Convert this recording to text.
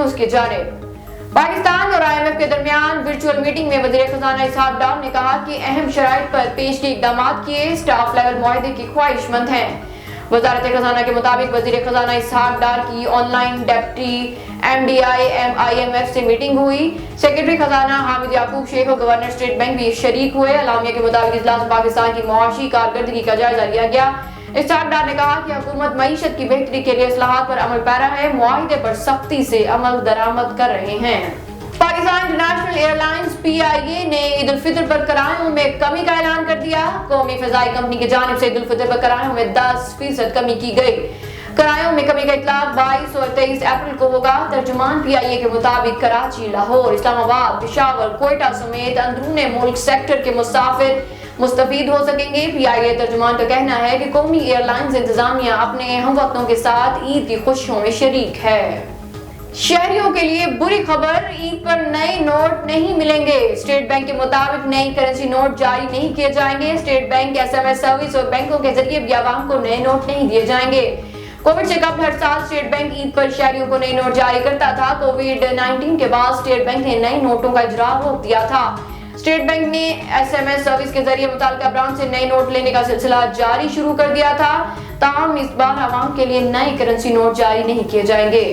News کی جانب۔ پاکستان اور IMF کے درمیان ورچوئل میٹنگ میں وزیر خزانہ اسحاق ڈار نے کہا کہ اہم شرائط پر پیش کی اقدامات کیے اسٹاف لیول معاہدے کی خواہش مند ہیں۔ وزارت خزانہ کے مطابق وزیر خزانہ اسحاق ڈار کی آن لائن ڈپٹی IMF سے میٹنگ ہوئی۔ سیکرٹری خزانہ حامد یعقوب شیخ اور گورنر اسٹیٹ بینک بھی شریک ہوئے۔ اعلامیہ کے مطابق اجلاس پاکستان کی معاشی کارکردگی کا جائزہ لیا گیا۔ اسحاق ڈار نے کہا کہ حکومت معیشت کی بہتری کے لیے اصلاحات پر عمل پیرا ہے، معاہدے پر سختی سے عمل درآمد کر رہے ہیں۔ Pakistan international air lines PIA نے عید الفطر پر کرایوں میں کمی کا اعلان کر دیا۔ قومی فضائی کمپنی کی جانب سے عید الفطر پر کرایوں میں 10% کمی کی گئی۔ کرایوں میں کمی کا اطلاق 22 اور 23 اپریل کو ہوگا۔ ترجمان PIA کے مطابق کراچی، لاہور، اسلام آباد، پشاور، کوئٹہ سمیت اندرون ملک سیکٹر کے مسافر مستفید ہو سکیں گے۔ PIA ترجمان کا کہنا ہے کہ قومی ایئر لائنز انتظامیہ اپنے ہم وطنوں کے ساتھ عید کی خوشیوں میں شریک ہے۔ شہریوں کے لیے بری خبر، عید پر نئے نوٹ نہیں ملیں گے۔ اسٹیٹ بینک کے مطابق نئی کرنسی نوٹ جاری نہیں کیے جائیں گے۔ اسٹیٹ بینک SMS سروس اور بینکوں کے ذریعے بھی عوام کو نئے نوٹ نہیں دیے جائیں گے۔ کووڈ سے قبل ہر سال اسٹیٹ بینک عید پر شہریوں کو نئے نوٹ جاری کرتا تھا۔ کووڈ-19 کے بعد اسٹیٹ بینک نے نئے نوٹوں کا اجرا روک دیا تھا۔ اسٹیٹ بینک نے SMS سروس کے ذریعے متعلقہ برانچ سے نئے نوٹ لینے کا سلسلہ جاری شروع کر دیا تھا، تاہم اس بار عوام کے لیے نئے کرنسی نوٹ جاری نہیں کیے جائیں گے۔